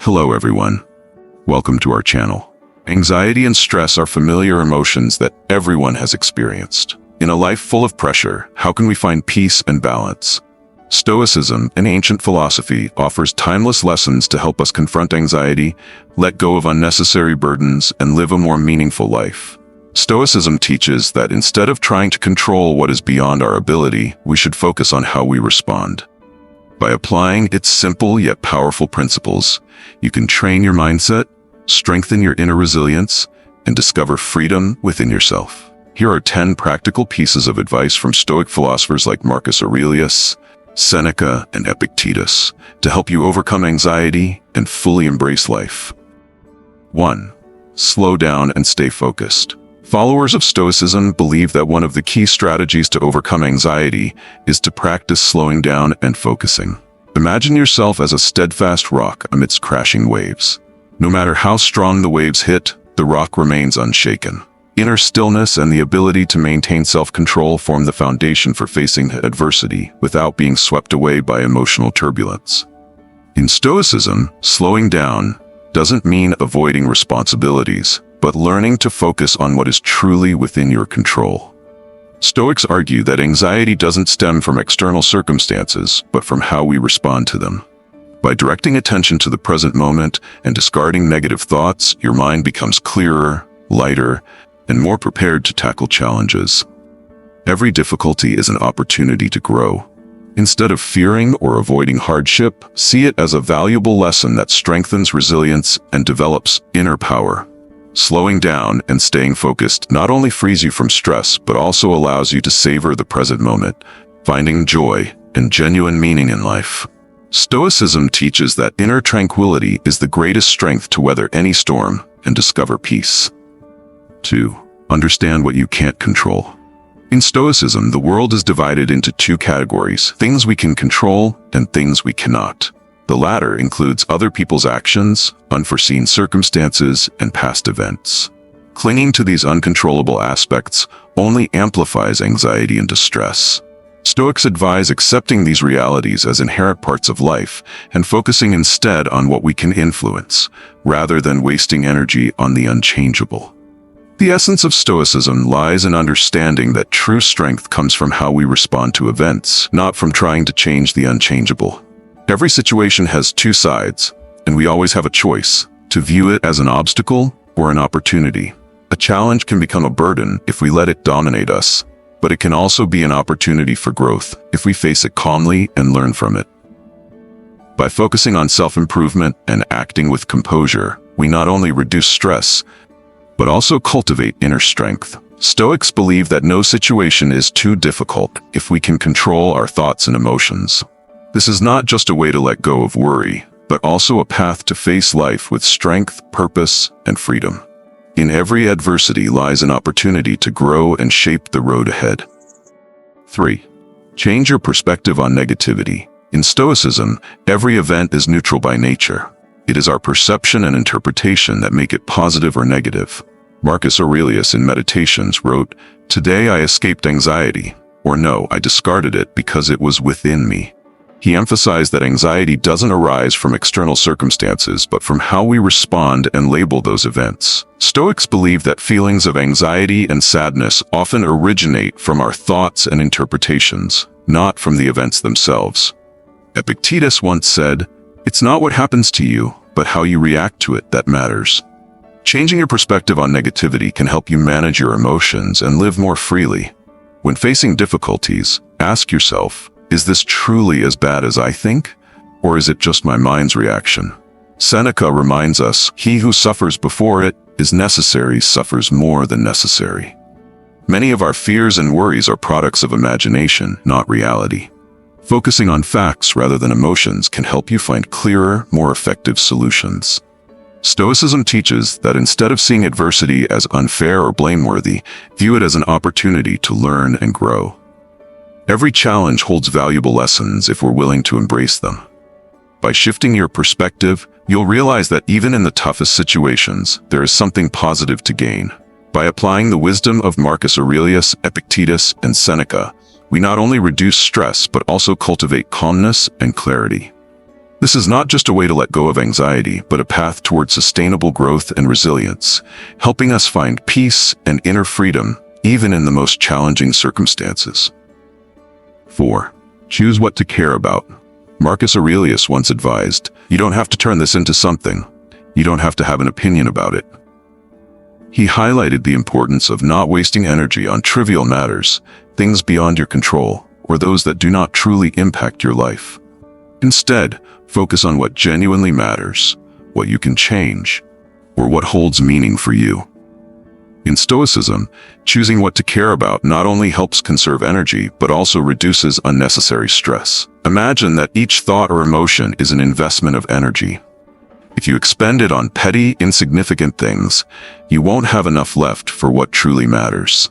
Hello everyone. Welcome to our channel. Anxiety and stress are familiar emotions that everyone has experienced. In a life full of pressure, how can we find peace and balance? Stoicism, an ancient philosophy, offers timeless lessons to help us confront anxiety, let go of unnecessary burdens, and live a more meaningful life. Stoicism teaches that instead of trying to control what is beyond our ability, we should focus on how we respond. By applying its simple yet powerful principles, you can train your mindset, strengthen your inner resilience, and discover freedom within yourself. Here are 10 practical pieces of advice from Stoic philosophers like Marcus Aurelius, Seneca, and Epictetus to help you overcome anxiety and fully embrace life. 1. Slow down and stay focused. Followers of Stoicism believe that one of the key strategies to overcome anxiety is to practice slowing down and focusing. Imagine yourself as a steadfast rock amidst crashing waves. No matter how strong the waves hit, the rock remains unshaken. Inner stillness and the ability to maintain self-control form the foundation for facing adversity without being swept away by emotional turbulence. In Stoicism, slowing down doesn't mean avoiding responsibilities, but learning to focus on what is truly within your control. Stoics argue that anxiety doesn't stem from external circumstances, but from how we respond to them. By directing attention to the present moment and discarding negative thoughts, your mind becomes clearer, lighter, and more prepared to tackle challenges. Every difficulty is an opportunity to grow. Instead of fearing or avoiding hardship, see it as a valuable lesson that strengthens resilience and develops inner power. Slowing down and staying focused not only frees you from stress, but also allows you to savor the present moment, finding joy and genuine meaning in life. Stoicism teaches that inner tranquility is the greatest strength to weather any storm and discover peace. 2. Understand what you can't control. In Stoicism, the world is divided into two categories: things we can control and things we cannot. The latter includes other people's actions, unforeseen circumstances, and past events. Clinging to these uncontrollable aspects only amplifies anxiety and distress. Stoics advise accepting these realities as inherent parts of life and focusing instead on what we can influence, rather than wasting energy on the unchangeable. The essence of Stoicism lies in understanding that true strength comes from how we respond to events, not from trying to change the unchangeable. Every situation has two sides, and we always have a choice to view it as an obstacle or an opportunity. A challenge can become a burden if we let it dominate us, but it can also be an opportunity for growth if we face it calmly and learn from it. By focusing on self-improvement and acting with composure, we not only reduce stress, but also cultivate inner strength. Stoics believe that no situation is too difficult if we can control our thoughts and emotions. This is not just a way to let go of worry, but also a path to face life with strength, purpose, and freedom. In every adversity lies an opportunity to grow and shape the road ahead. 3. Change your perspective on negativity. In Stoicism, every event is neutral by nature. It is our perception and interpretation that make it positive or negative. Marcus Aurelius in Meditations wrote, "Today I escaped anxiety," or "No, I discarded it because it was within me." He emphasized that anxiety doesn't arise from external circumstances, but from how we respond and label those events. Stoics believe that feelings of anxiety and sadness often originate from our thoughts and interpretations, not from the events themselves. Epictetus once said, "It's not what happens to you, but how you react to it that matters." Changing your perspective on negativity can help you manage your emotions and live more freely. When facing difficulties, ask yourself, is this truly as bad as I think? Or is it just my mind's reaction? Seneca reminds us, "He who suffers before it is necessary suffers more than necessary." Many of our fears and worries are products of imagination, not reality. Focusing on facts rather than emotions can help you find clearer, more effective solutions. Stoicism teaches that instead of seeing adversity as unfair or blameworthy, view it as an opportunity to learn and grow. Every challenge holds valuable lessons if we're willing to embrace them. By shifting your perspective, you'll realize that even in the toughest situations, there is something positive to gain. By applying the wisdom of Marcus Aurelius, Epictetus, and Seneca, we not only reduce stress but also cultivate calmness and clarity. This is not just a way to let go of anxiety, but a path toward sustainable growth and resilience, helping us find peace and inner freedom, even in the most challenging circumstances. 4. Choose what to care about. Marcus Aurelius once advised, "You don't have to turn this into something. You don't have to have an opinion about it." He highlighted the importance of not wasting energy on trivial matters, things beyond your control, or those that do not truly impact your life. Instead, focus on what genuinely matters, what you can change, or what holds meaning for you. In Stoicism, choosing what to care about not only helps conserve energy, but also reduces unnecessary stress. Imagine that each thought or emotion is an investment of energy. If you expend it on petty, insignificant things, you won't have enough left for what truly matters.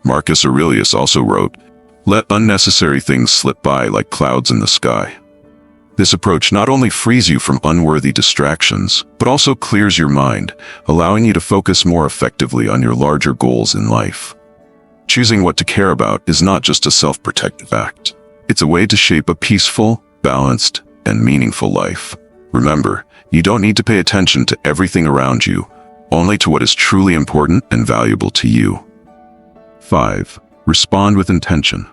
Marcus Aurelius also wrote, "Let unnecessary things slip by like clouds in the sky." This approach not only frees you from unworthy distractions, but also clears your mind, allowing you to focus more effectively on your larger goals in life. Choosing what to care about is not just a self-protective act. It's a way to shape a peaceful, balanced, and meaningful life. Remember, you don't need to pay attention to everything around you, only to what is truly important and valuable to you. 5. Respond with intention.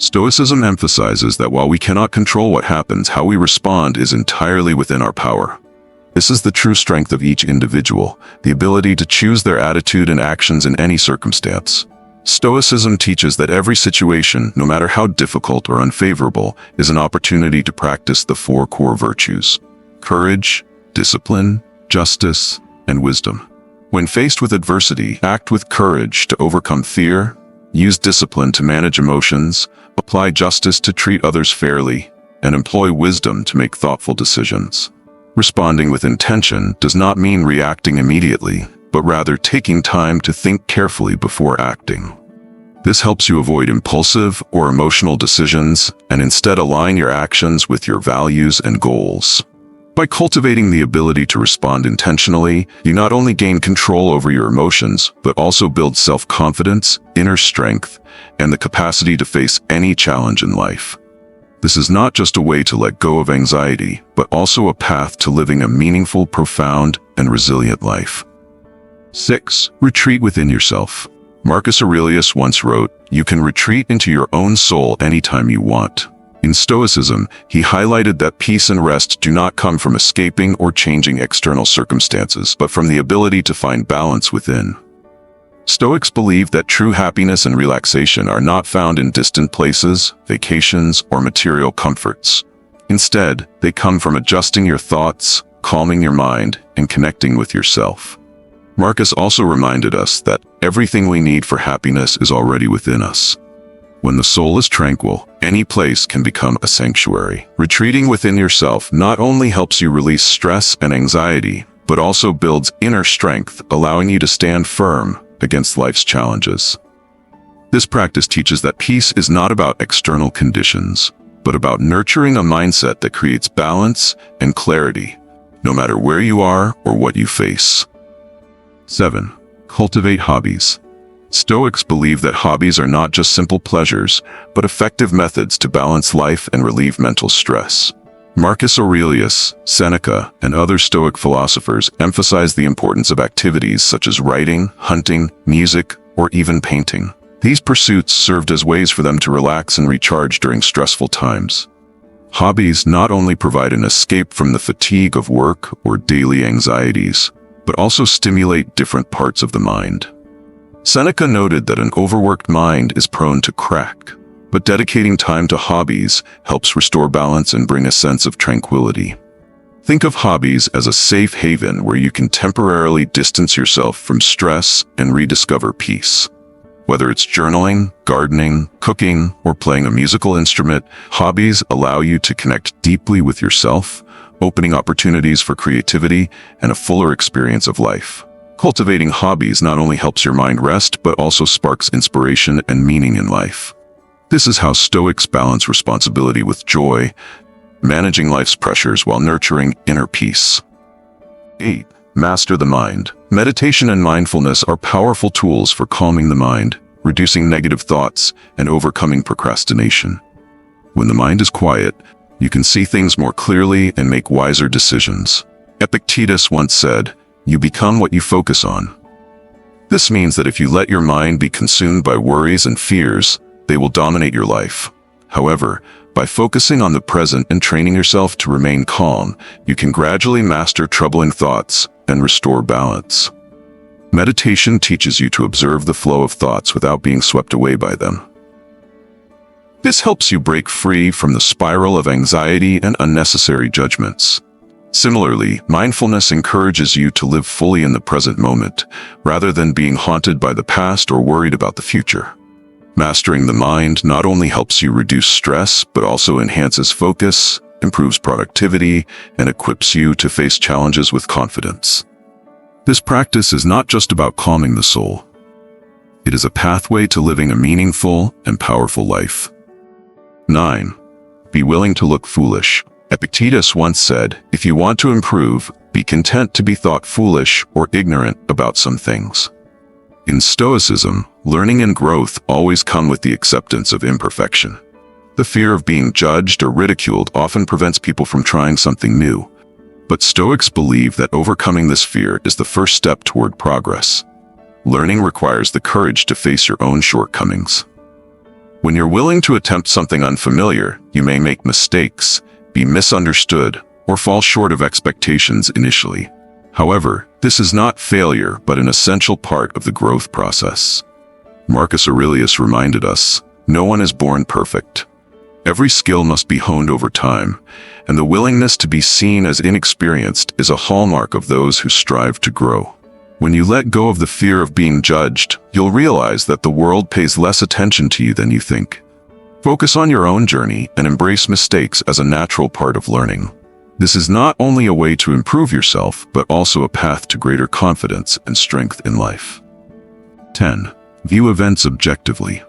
Stoicism emphasizes that while we cannot control what happens, how we respond is entirely within our power. This is the true strength of each individual, the ability to choose their attitude and actions in any circumstance. Stoicism teaches that every situation, no matter how difficult or unfavorable, is an opportunity to practice the 4 core virtues: courage, discipline, justice, and wisdom. When faced with adversity, act with courage to overcome fear, use discipline to manage emotions, apply justice to treat others fairly, and employ wisdom to make thoughtful decisions. Responding with intention does not mean reacting immediately, but rather taking time to think carefully before acting. This helps you avoid impulsive or emotional decisions and instead align your actions with your values and goals. By cultivating the ability to respond intentionally, you not only gain control over your emotions, but also build self-confidence, inner strength, and the capacity to face any challenge in life. This is not just a way to let go of anxiety, but also a path to living a meaningful, profound, and resilient life. 6. Retreat within yourself. Marcus Aurelius once wrote, "You can retreat into your own soul anytime you want." In Stoicism, he highlighted that peace and rest do not come from escaping or changing external circumstances, but from the ability to find balance within. Stoics believe that true happiness and relaxation are not found in distant places, vacations, or material comforts. Instead, they come from adjusting your thoughts, calming your mind, and connecting with yourself. Marcus also reminded us that everything we need for happiness is already within us. When the soul is tranquil, any place can become a sanctuary. Retreating within yourself not only helps you release stress and anxiety, but also builds inner strength, allowing you to stand firm against life's challenges. This practice teaches that peace is not about external conditions, but about nurturing a mindset that creates balance and clarity, no matter where you are or what you face. 7. Cultivate hobbies. Stoics believe that hobbies are not just simple pleasures, but effective methods to balance life and relieve mental stress. Marcus Aurelius, Seneca, and other Stoic philosophers emphasize the importance of activities such as writing, hunting, music, or even painting. These pursuits served as ways for them to relax and recharge during stressful times. Hobbies not only provide an escape from the fatigue of work or daily anxieties, but also stimulate different parts of the mind. Seneca noted that an overworked mind is prone to crack, but dedicating time to hobbies helps restore balance and bring a sense of tranquility. Think of hobbies as a safe haven where you can temporarily distance yourself from stress and rediscover peace. Whether it's journaling, gardening, cooking, or playing a musical instrument, hobbies allow you to connect deeply with yourself, opening opportunities for creativity and a fuller experience of life. Cultivating hobbies not only helps your mind rest, but also sparks inspiration and meaning in life. This is how Stoics balance responsibility with joy, managing life's pressures while nurturing inner peace. 8. Master the mind. Meditation and mindfulness are powerful tools for calming the mind, reducing negative thoughts, and overcoming procrastination. When the mind is quiet, You can see things more clearly and make wiser decisions. Epictetus once said, "You become what you focus on." This means that if you let your mind be consumed by worries and fears, they will dominate your life. However, by focusing on the present and training yourself to remain calm, you can gradually master troubling thoughts and restore balance. Meditation teaches you to observe the flow of thoughts without being swept away by them. This helps you break free from the spiral of anxiety and unnecessary judgments. Similarly, mindfulness encourages you to live fully in the present moment, rather than being haunted by the past or worried about the future. Mastering the mind not only helps you reduce stress, but also enhances focus, improves productivity, and equips you to face challenges with confidence. This practice is not just about calming the soul. It is a pathway to living a meaningful and powerful life. 9. Be willing to look foolish. Epictetus once said, "If you want to improve, be content to be thought foolish or ignorant about some things." In Stoicism, learning and growth always come with the acceptance of imperfection. The fear of being judged or ridiculed often prevents people from trying something new. But Stoics believe that overcoming this fear is the first step toward progress. Learning requires the courage to face your own shortcomings. When you're willing to attempt something unfamiliar, you may make mistakes, be misunderstood, or fall short of expectations initially. However, this is not failure, but an essential part of the growth process. Marcus Aurelius reminded us, "No one is born perfect. Every skill must be honed over time, and the willingness to be seen as inexperienced is a hallmark of those who strive to grow." When you let go of the fear of being judged, you'll realize that the world pays less attention to you than you think. Focus on your own journey and embrace mistakes as a natural part of learning. This is not only a way to improve yourself, but also a path to greater confidence and strength in life. 10. View events objectively.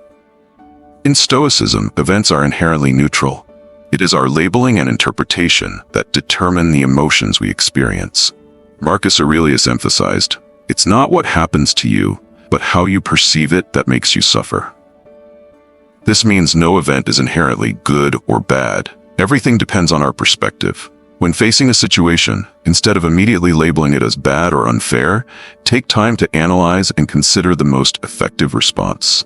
In Stoicism, events are inherently neutral. It is our labeling and interpretation that determine the emotions we experience. Marcus Aurelius emphasized, "It's not what happens to you, but how you perceive it that makes you suffer." This means no event is inherently good or bad. Everything depends on our perspective. When facing a situation, instead of immediately labeling it as bad or unfair, take time to analyze and consider the most effective response.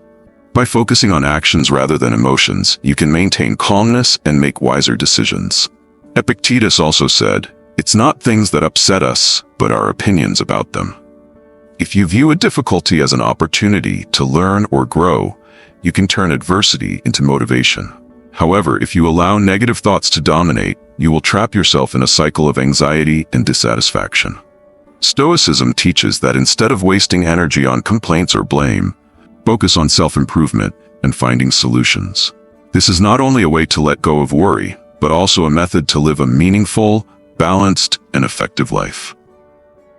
By focusing on actions rather than emotions, you can maintain calmness and make wiser decisions. Epictetus also said, "It's not things that upset us, but our opinions about them." If you view a difficulty as an opportunity to learn or grow, you can turn adversity into motivation. However, if you allow negative thoughts to dominate, you will trap yourself in a cycle of anxiety and dissatisfaction. Stoicism teaches that instead of wasting energy on complaints or blame, focus on self-improvement and finding solutions. This is not only a way to let go of worry, but also a method to live a meaningful, balanced, and effective life.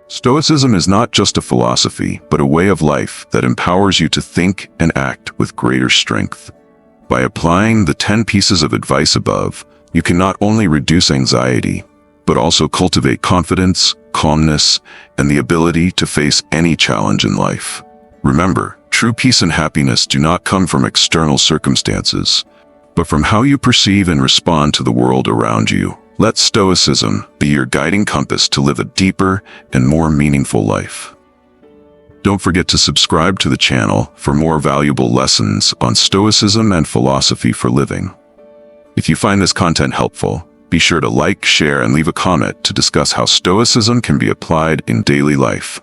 Stoicism is not just a philosophy, but a way of life that empowers you to think and act with greater strength. By applying the 10 pieces of advice above, you can not only reduce anxiety, but also cultivate confidence, calmness, and the ability to face any challenge in life. Remember, true peace and happiness do not come from external circumstances, but from how you perceive and respond to the world around you. Let Stoicism be your guiding compass to live a deeper and more meaningful life. Don't forget to subscribe to the channel for more valuable lessons on Stoicism and philosophy for living. If you find this content helpful, be sure to like, share, and leave a comment to discuss how Stoicism can be applied in daily life.